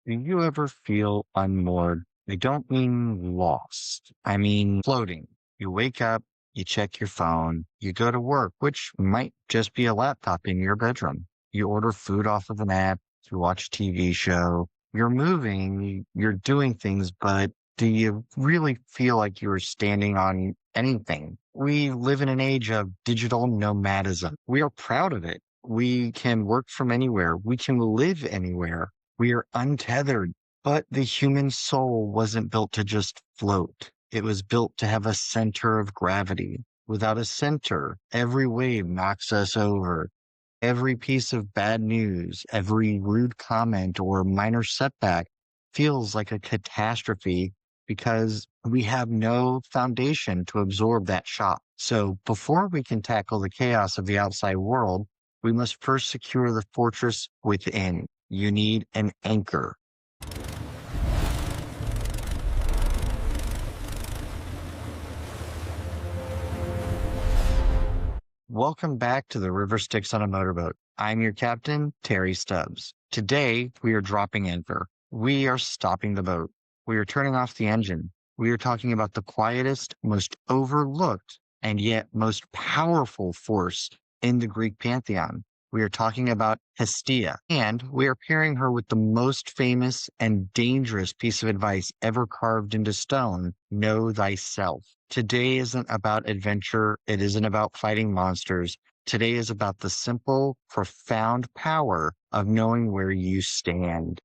Do you ever feel unmoored? I don't mean lost. I mean floating. You wake up, you check your phone, you go to work, which might just be a laptop in your bedroom. You order food off of an app, you watch a TV show, you're moving, you're doing things, but do you really feel like you're standing on anything? We live in an age of digital nomadism. We are proud of it. We can work from anywhere. We can live anywhere. We are untethered, but the human soul wasn't built to just float. It was built to have a center of gravity. Without a center, every wave knocks us over. Every piece of bad news, every rude comment or minor setback feels like a catastrophe because we have no foundation to absorb that shock. So before we can tackle the chaos of the outside world, we must first secure the fortress within. You need an anchor. Welcome back to the River Styx on a Motorboat. I'm your captain, Terry Stubbs. Today, we are dropping anchor. We are stopping the boat. We are turning off the engine. We are talking about the quietest, most overlooked, and yet most powerful force in the Greek pantheon. We are talking about Hestia, and we are pairing her with the most famous and dangerous piece of advice ever carved into stone: know thyself. Today isn't about adventure. It isn't about fighting monsters. Today is about the simple, profound power of knowing where you stand.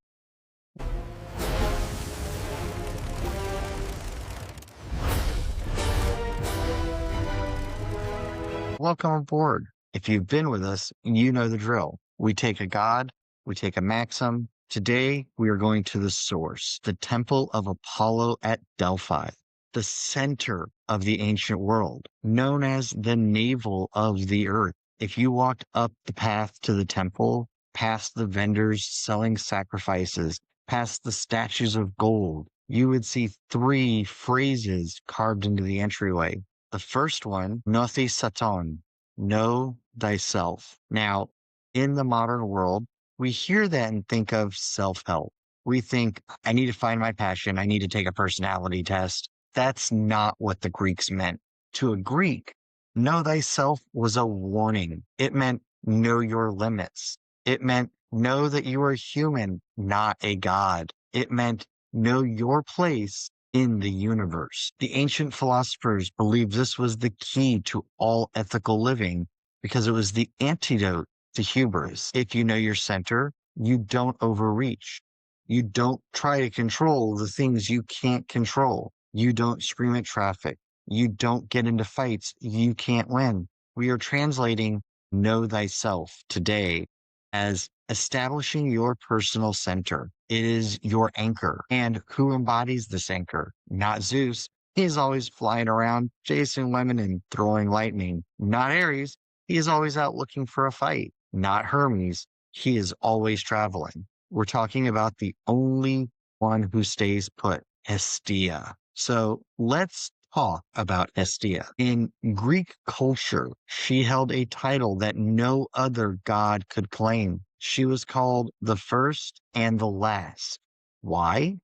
Welcome aboard. If you've been with us, you know the drill. We take a god, we take a maxim. Today, we are going to the source, the temple of Apollo at Delphi, the center of the ancient world, known as the navel of the earth. If you walked up the path to the temple, past the vendors selling sacrifices, past the statues of gold, you would see three phrases carved into the entryway. The first one, Nothi Saton, know thyself. Now, in the modern world, we hear that and think of self-help. We think, I need to find my passion. I need to take a personality test. That's not what the Greeks meant. To a Greek, know thyself was a warning. It meant know your limits. It meant know that you are human, not a god. It meant know your place in the universe. The ancient philosophers believed this was the key to all ethical living because it was the antidote to hubris. If you know your center, you don't overreach. You don't try to control the things you can't control. You don't scream at traffic. You don't get into fights you can't win. We are translating know thyself today as establishing your personal center. It is your anchor. And who embodies this anchor? Not Zeus. He's always flying around, chasing women and throwing lightning. Not Ares. He is always out looking for a fight. Not Hermes. He is always traveling. We're talking about the only one who stays put, Hestia. So let's talk about Hestia. In Greek culture, she held a title that no other god could claim. She was called the first and the last. Why?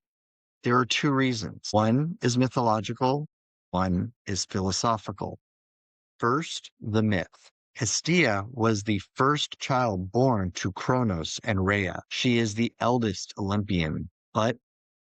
There are two reasons. One is mythological, one is philosophical. First, the myth. Hestia was the first child born to Kronos and Rhea. She is the eldest Olympian. But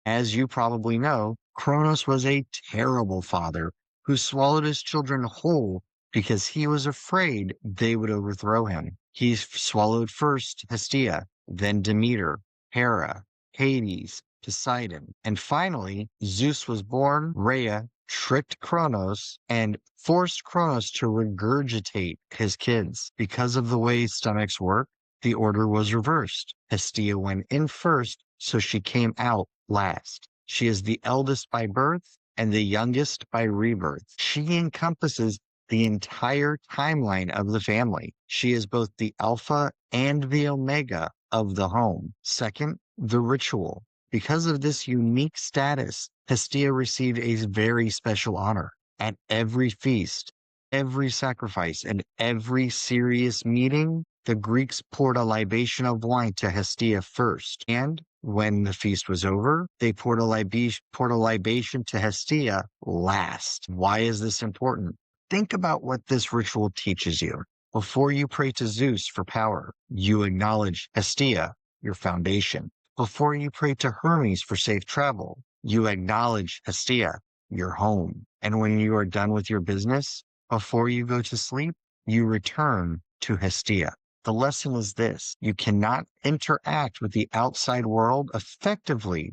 as you probably know, Kronos was a terrible father who swallowed his children whole because he was afraid they would overthrow him. He swallowed first Hestia, then Demeter, Hera, Hades, Poseidon, and finally Zeus was born. Rhea tricked Kronos and forced Kronos to regurgitate his kids. Because of the way stomachs work, the order was reversed. Hestia went in first, so she came out last. She is the eldest by birth and the youngest by rebirth. She encompasses the entire timeline of the family. She is both the alpha and the omega of the home. Second, the ritual. Because of this unique status, Hestia received a very special honor. At every feast, every sacrifice, and every serious meeting, the Greeks poured a libation of wine to Hestia first. And When the feast was over, they poured a libation to Hestia last. Why is this important? Think about what this ritual teaches you. Before you pray to Zeus for power, you acknowledge Hestia, your foundation. Before you pray to Hermes for safe travel, you acknowledge Hestia, your home. And when you are done with your business, before you go to sleep, you return to Hestia. The lesson is this: you cannot interact with the outside world effectively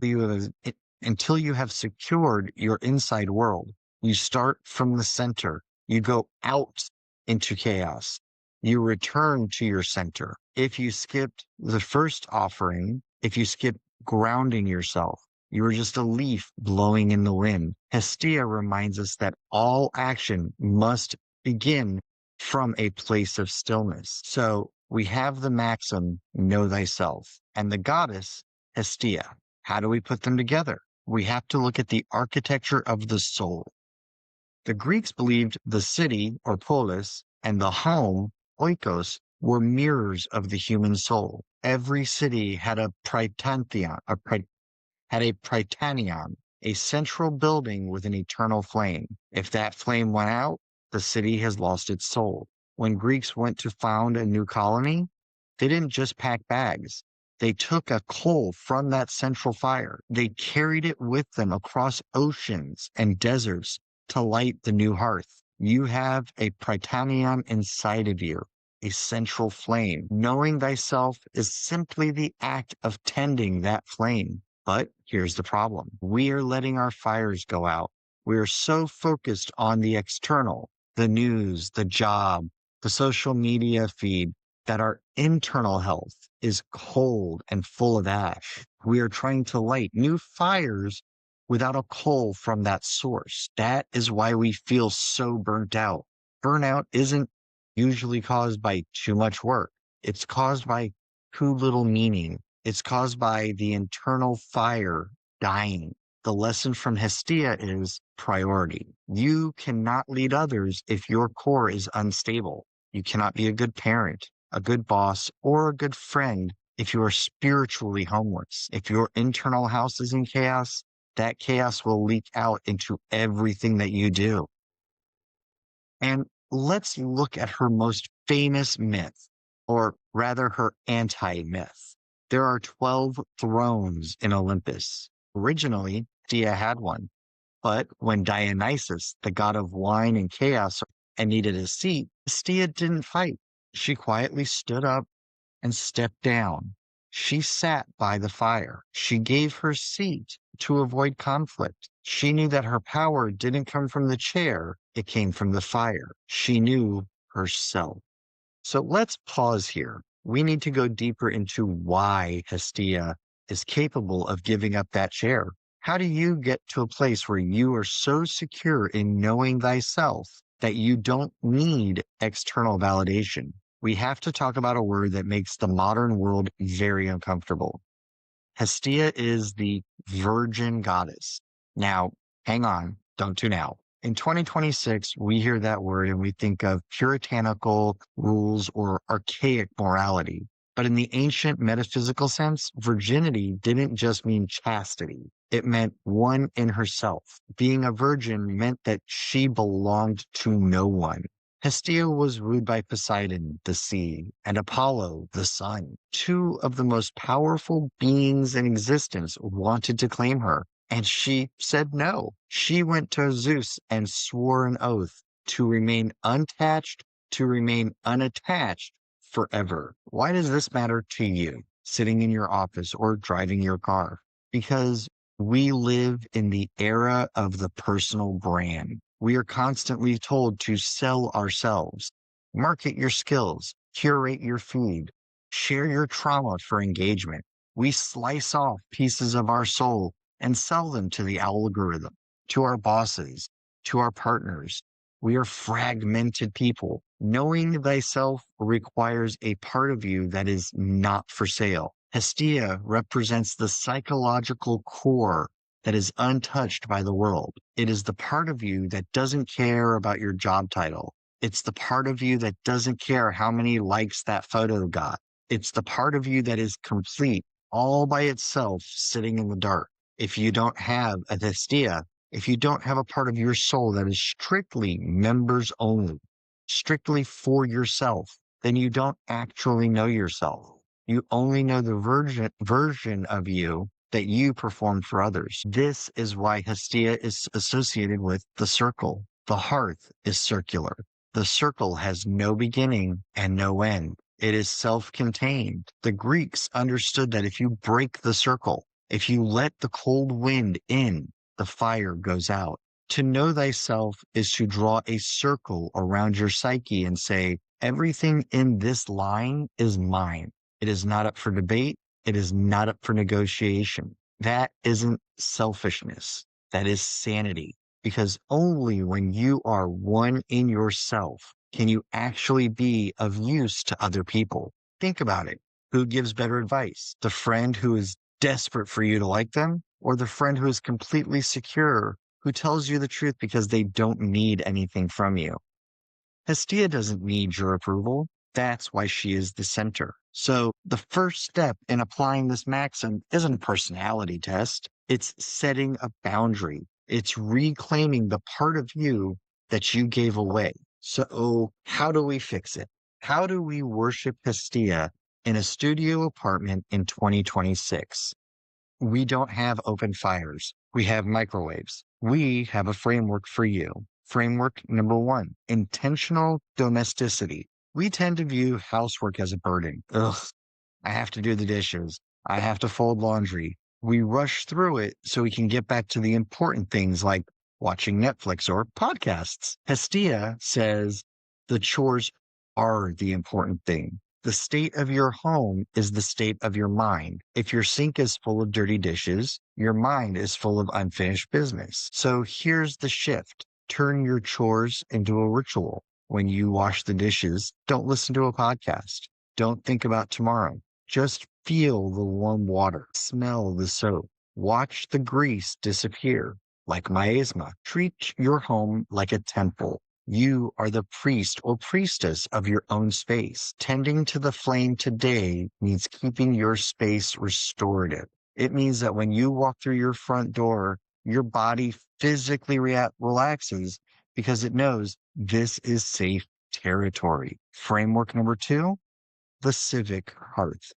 until you have secured your inside world. You start from the center, you go out into chaos, you return to your center. If you skipped the first offering, if you skip grounding yourself, you are just a leaf blowing in the wind. Hestia reminds us that all action must begin from a place of stillness. So we have the maxim, know thyself, and the goddess, Hestia. How do we put them together? We have to look at the architecture of the soul. The Greeks believed the city, or polis, and the home, oikos, were mirrors of the human soul. Every city had a prytanion, a central building with an eternal flame. If that flame went out, the city has lost its soul. When Greeks went to found a new colony, they didn't just pack bags. They took a coal from that central fire. They carried it with them across oceans and deserts to light the new hearth. You have a prytanion inside of you, a central flame. Knowing thyself is simply the act of tending that flame. But here's the problem. We are letting our fires go out. We are so focused on the external, the news, the job, the social media feed, that our internal health is cold and full of ash. We are trying to light new fires without a coal from that source. That is why we feel so burnt out. Burnout isn't usually caused by too much work. It's caused by too little meaning. It's caused by the internal fire dying. The lesson from Hestia is priority. You cannot lead others if your core is unstable. You cannot be a good parent, a good boss, or a good friend if you are spiritually homeless. If your internal house is in chaos, that chaos will leak out into everything that you do. And let's look at her most famous myth, or rather her anti-myth. There are 12 thrones in Olympus. Originally, Dia had one, but when Dionysus, the god of wine and chaos, and needed a seat, Dia didn't fight. She quietly stood up and stepped down. She sat by the fire. She gave her seat to avoid conflict. She knew that her power didn't come from the chair, it came from the fire. She knew herself. So let's pause here. We need to go deeper into why Hestia is capable of giving up that chair. How do you get to a place where you are so secure in knowing thyself that you don't need external validation? We have to talk about a word that makes the modern world very uncomfortable. Hestia is the virgin goddess. Now, hang on, don't tune out. In 2026, we hear that word and we think of puritanical rules or archaic morality. But in the ancient metaphysical sense, virginity didn't just mean chastity. It meant one in herself. Being a virgin meant that she belonged to no one. Hestia was wooed by Poseidon, the sea, and Apollo, the sun. Two of the most powerful beings in existence wanted to claim her, and she said no. She went to Zeus and swore an oath to remain unattached forever. Why does this matter to you, sitting in your office or driving your car? Because we live in the era of the personal brand. We are constantly told to sell ourselves, market your skills, curate your feed, share your trauma for engagement. We slice off pieces of our soul and sell them to the algorithm, to our bosses, to our partners. We are fragmented people. Knowing thyself requires a part of you that is not for sale. Hestia represents the psychological core that is untouched by the world. It is the part of you that doesn't care about your job title. It's the part of you that doesn't care how many likes that photo got. It's the part of you that is complete all by itself sitting in the dark. If you don't have a Hestia, if you don't have a part of your soul that is strictly members only, strictly for yourself, then you don't actually know yourself. You only know the version of you that you perform for others. This is why Hestia is associated with the circle. The hearth is circular. The circle has no beginning and no end. It is self-contained. The Greeks understood that if you break the circle, if you let the cold wind in, the fire goes out. To know thyself is to draw a circle around your psyche and say, everything in this line is mine. It is not up for debate. It is not up for negotiation. That isn't selfishness. That is sanity. Because only when you are one in yourself can you actually be of use to other people. Think about it. Who gives better advice? The friend who is desperate for you to like them, or the friend who is completely secure, who tells you the truth because they don't need anything from you? Hestia doesn't need your approval. That's why she is the center. So the first step in applying this maxim isn't a personality test. It's setting a boundary. It's reclaiming the part of you that you gave away. So how do we fix it? How do we worship Hestia in a studio apartment in 2026? We don't have open fires. We have microwaves. We have a framework for you. Framework number one, intentional domesticity. We tend to view housework as a burden. Ugh, I have to do the dishes. I have to fold laundry. We rush through it so we can get back to the important things like watching Netflix or podcasts. Hestia says the chores are the important thing. The state of your home is the state of your mind. If your sink is full of dirty dishes, your mind is full of unfinished business. So here's the shift. Turn your chores into a ritual. When you wash the dishes, don't listen to a podcast. Don't think about tomorrow. Just feel the warm water. Smell the soap. Watch the grease disappear. Like miasma. Treat your home like a temple. You are the priest or priestess of your own space. Tending to the flame today means keeping your space restorative. It means that when you walk through your front door, your body physically relaxes because it knows this is safe territory. Framework number two, the civic hearth.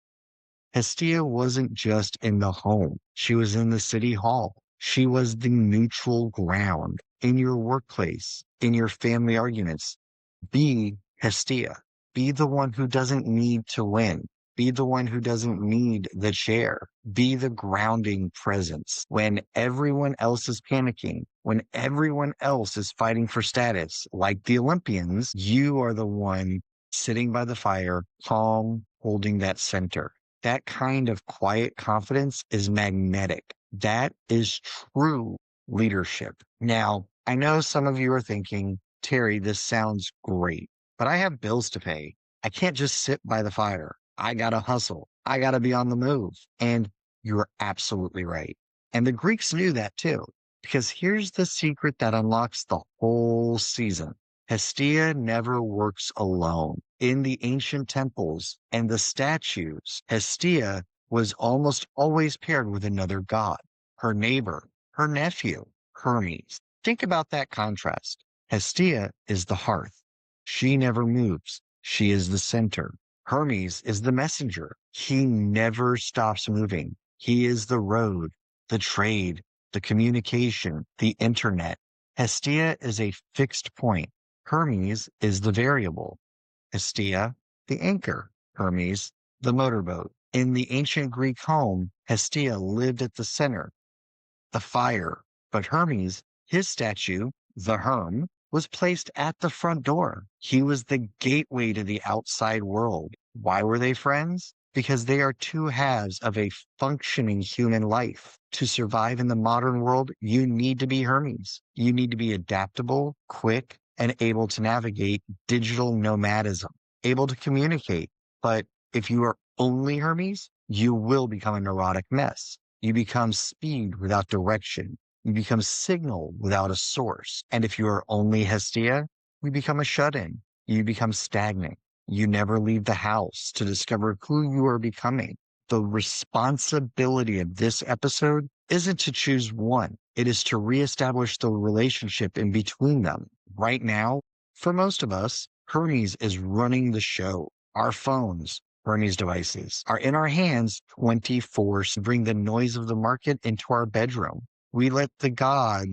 Hestia wasn't just in the home. She was in the city hall. She was the neutral ground in your workplace, in your family arguments. Be Hestia. Be the one who doesn't need to win. Be the one who doesn't need the chair. Be the grounding presence. When everyone else is panicking, when everyone else is fighting for status, like the Olympians, you are the one sitting by the fire, calm, holding that center. That kind of quiet confidence is magnetic. That is true leadership. Now, I know some of you are thinking, Terry, this sounds great, but I have bills to pay. I can't just sit by the fire. I gotta hustle. I gotta be on the move. And you're absolutely right. And the Greeks knew that too, because here's the secret that unlocks the whole season. Hestia never works alone. In the ancient temples and the statues, Hestia was almost always paired with another god, her neighbor, her nephew, Hermes. Think about that contrast. Hestia is the hearth. She never moves. She is the center. Hermes is the messenger. He never stops moving. He is the road, the trade, the communication, the internet. Hestia is a fixed point. Hermes is the variable. Hestia, the anchor. Hermes, the motorboat. In the ancient Greek home, Hestia lived at the center, the fire. But Hermes, his statue, the Herm, was placed at the front door. He was the gateway to the outside world. Why were they friends? Because they are two halves of a functioning human life. To survive in the modern world, you need to be Hermes. You need to be adaptable, quick, and able to navigate digital nomadism, able to communicate. But if you are only Hermes, you will become a neurotic mess. You become speed without direction. You become signal without a source. And if you are only Hestia, you become a shut-in. You become stagnant. You never leave the house to discover who you are becoming. The responsibility of this episode isn't to choose one. It is to reestablish the relationship in between them. Right now, for most of us, Hermes is running the show. Our phones, Hermes devices, are in our hands 24 to bring the noise of the market into our bedroom. We have let the god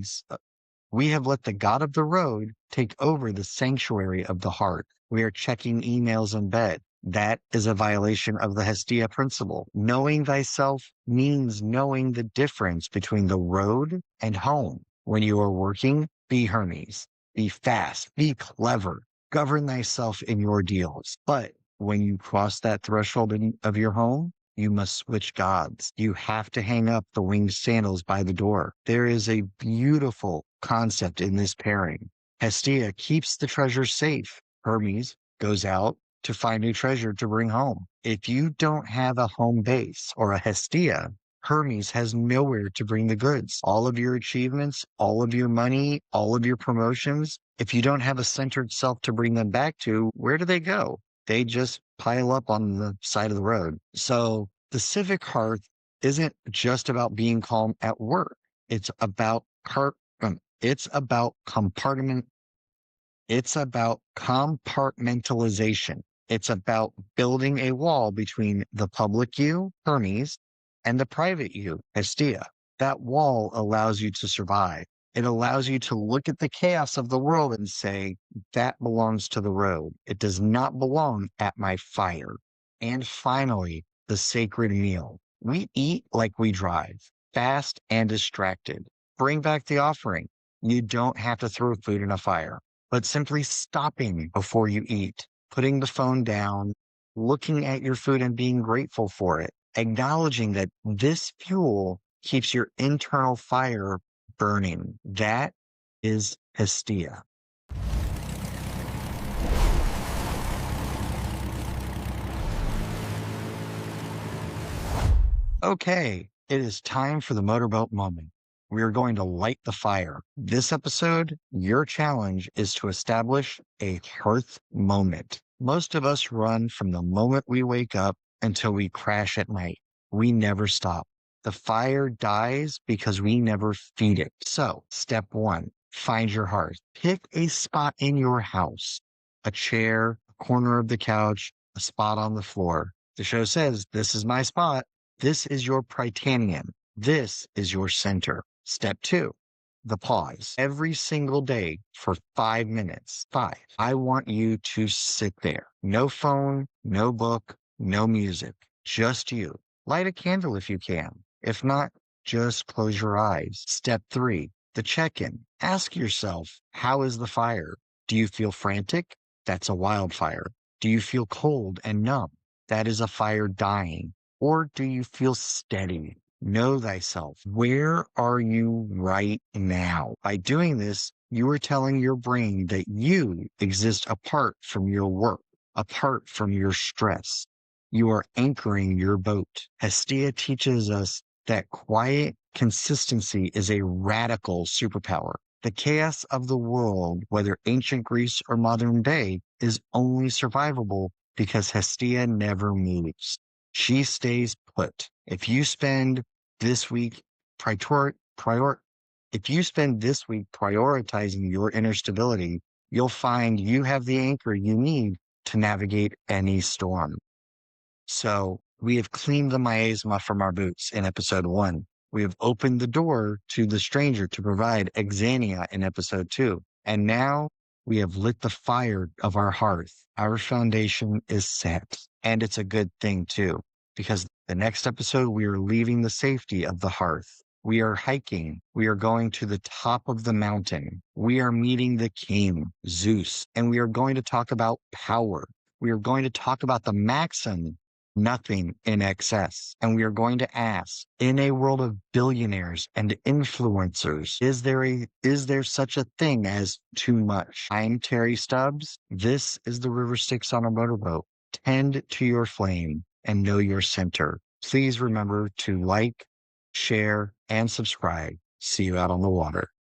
of the road take over the sanctuary of the heart. We are checking emails in bed. That is a violation of the Hestia principle. Knowing thyself means knowing the difference between the road and home. When you are working, be Hermes. Be fast. Be clever. Govern thyself in your deals. But when you cross that threshold of your home, you must switch gods. You have to hang up the winged sandals by the door. There is a beautiful concept in this pairing. Hestia keeps the treasure safe. Hermes goes out to find new treasure to bring home. If you don't have a home base or a Hestia, Hermes has nowhere to bring the goods. All of your achievements, all of your money, all of your promotions, if you don't have a centered self to bring them back to, where do they go? They just pile up on the side of the road. So the civic hearth isn't just about being calm at work. It's about it's about compartmentalization. It's about building a wall between the public you, Hermes, and the private you, Hestia. That wall allows you to survive. It allows you to look at the chaos of the world and say, that belongs to the road. It does not belong at my fire. And finally, the sacred meal. We eat like we drive, fast and distracted. Bring back the offering. You don't have to throw food in a fire, but simply stopping before you eat, putting the phone down, looking at your food and being grateful for it, acknowledging that this fuel keeps your internal fire burning. That is Hestia. Okay, it is time for the motorboat moment. We are going to light the fire. This episode, your challenge is to establish a hearth moment. Most of us run from the moment we wake up until we crash at night. We never stop. The fire dies because we never feed it. So, step one, find your hearth. Pick a spot in your house, a chair, a corner of the couch, a spot on the floor. The show says, this is my spot. This is your Prytanian. This is your center. Step two, the pause. Every single day for 5 minutes. 5. I want you to sit there. No phone, no book, no music. Just you. Light a candle if you can. If not, just close your eyes. Step three, the check-in. Ask yourself, how is the fire? Do you feel frantic? That's a wildfire. Do you feel cold and numb? That is a fire dying. Or do you feel steady? Know thyself. Where are you right now? By doing this, you are telling your brain that you exist apart from your work, apart from your stress. You are anchoring your boat. Hestia teaches us that quiet consistency is a radical superpower. The chaos of the world, whether ancient Greece or modern day, is only survivable because Hestia never moves. She stays put. If you spend this week prioritizing your inner stability, you'll find you have the anchor you need to navigate any storm. So we have cleaned the miasma from our boots in episode 1. We have opened the door to the stranger to provide exania in episode 2. And now we have lit the fire of our hearth. Our foundation is set. And it's a good thing too, because the next episode, we are leaving the safety of the hearth. We are hiking. We are going to the top of the mountain. We are meeting the king, Zeus, and we are going to talk about power. We are going to talk about the maxim, nothing in excess. And we are going to ask, in a world of billionaires and influencers, is there such a thing as too much? I'm Terry Stubbs. This is the River Styx on a Motorboat. Tend to your flame and know your center. Please remember to like, share, and subscribe. See you out on the water.